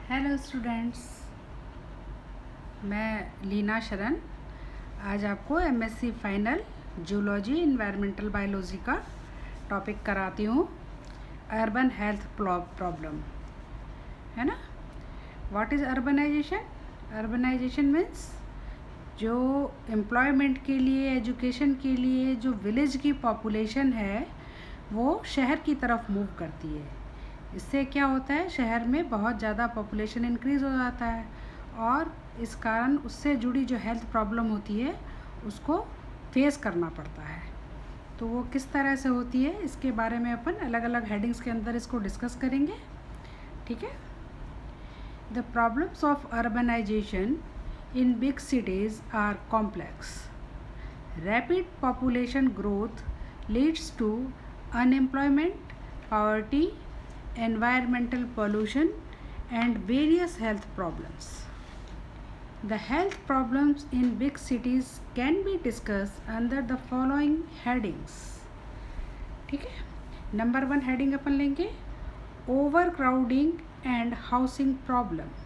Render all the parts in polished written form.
Hello students, मैं लीना शरण आज आपको MSc final zoology environmental biology का टॉपिक कराती हूँ। अर्बन हेल्थ प्रॉब्लम है ना। What is urbanization? Urbanization means जो एम्प्लॉयमेंट के लिए, एजुकेशन के लिए जो विलेज की पॉपुलेशन है वो शहर की तरफ मूव करती है। इससे क्या होता है, शहर में बहुत ज़्यादा पॉपुलेशन इंक्रीज़ हो जाता है और इस कारण उससे जुड़ी जो हेल्थ प्रॉब्लम होती है उसको फेस करना पड़ता है। तो वो किस तरह से होती है इसके बारे में अपन अलग अलग हेडिंग्स के अंदर इसको डिस्कस करेंगे, ठीक है। The problems of urbanization in big cities are complex. Rapid population growth leads to unemployment, poverty, environmental pollution, and various health problems. The health problems in big cities can be discussed under the following headings. ठीक है, number 1 heading अपन लेंगे over crowding and housing problem.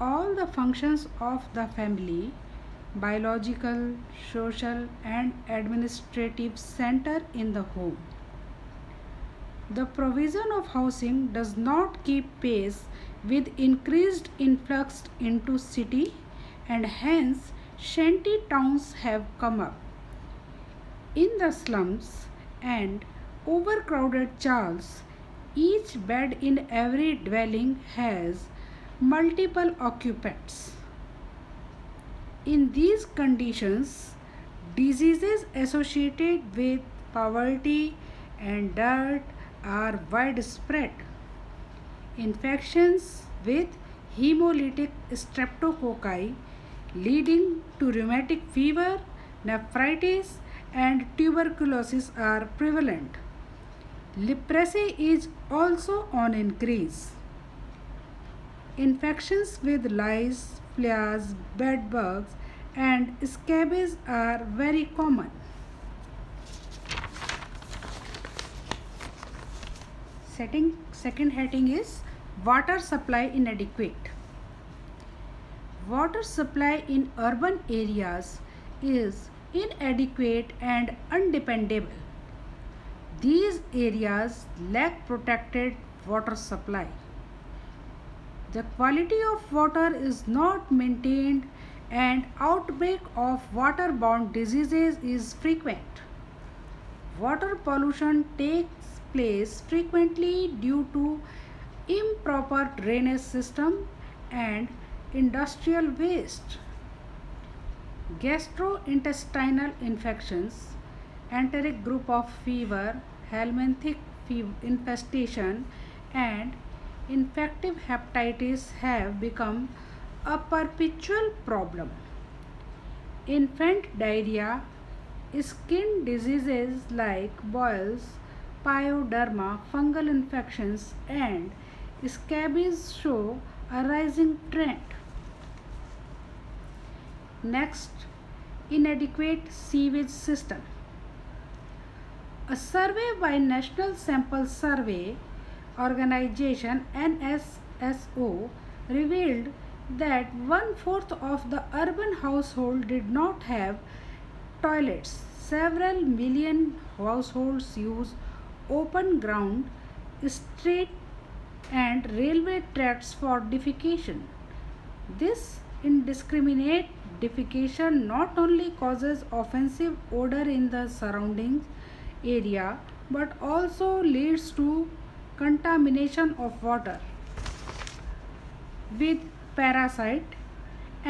All the functions of the family, biological, social, and administrative center in the home. The provision of housing does not keep pace with increased influx into city, and hence shanty towns have come up. In the slums and overcrowded chawls, each bed in every dwelling has multiple occupants. In these conditions, diseases associated with poverty and dirt are widespread. Infections with hemolytic streptococci leading to rheumatic fever, nephritis, and tuberculosis are prevalent. Leprosy is also on increase. Infections with lice, fleas, bed bugs, and scabies are very common. Second heading is water supply inadequate. Water supply in urban areas is inadequate and undependable. These areas lack protected water supply. The quality of water is not maintained and outbreak of waterborne diseases is frequent. Water pollution takes place frequently due to improper drainage system and industrial waste. Gastrointestinal infections, enteric group of fever, helminthic infestation, and infective hepatitis have become a perpetual problem. Infant diarrhea, skin diseases like boils, pyoderma, fungal infections, and scabies show a rising trend. Next, inadequate sewage system. A survey by National Sample Survey Organization NSSO revealed that 1/4 of the urban household did not have toilets. Several million households use open ground, street, and railway tracks for defecation. This indiscriminate defecation not only causes offensive odor in the surrounding area but also leads to contamination of water with parasite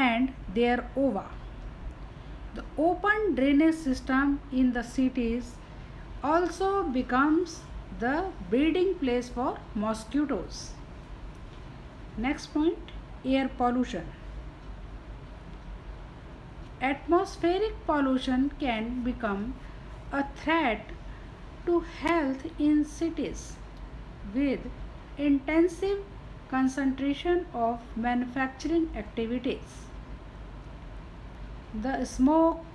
and their ova. The open drainage system in the cities also becomes the breeding place for mosquitoes. Next point, air pollution. Atmospheric pollution can become a threat to health in cities with intensive concentration of manufacturing activities. The smoke,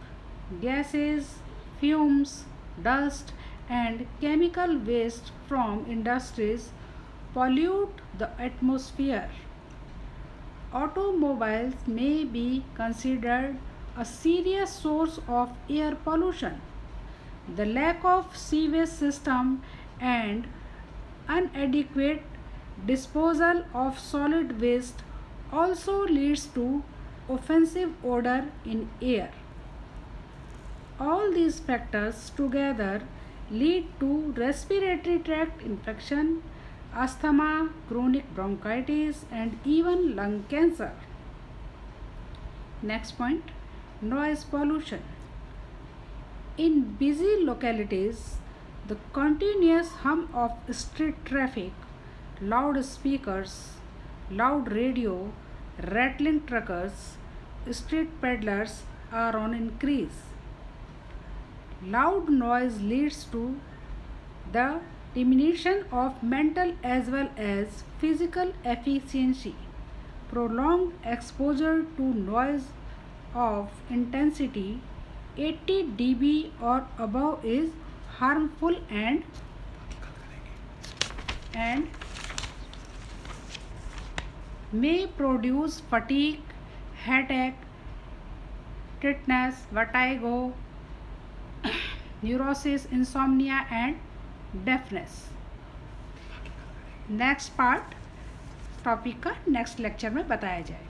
gases, fumes, dust, and chemical waste from industries pollute the atmosphere. Automobiles may be considered a serious source of air pollution. The lack of sewage system and inadequate disposal of solid waste also leads to offensive odor in air. All these factors together lead to respiratory tract infection, asthma, chronic bronchitis, and even lung cancer. Next point, noise pollution. In busy localities, the continuous hum of street traffic, loud speakers, loud radio, rattling truckers, street peddlers are on increase. Loud noise leads to the diminution of mental as well as physical efficiency. Prolonged exposure to noise of intensity 80 dB or above is harmful and may produce fatigue, headache, tiredness, vertigo, neurosis, insomnia and deafness. Next part topic का next lecture में बताया जाएगा.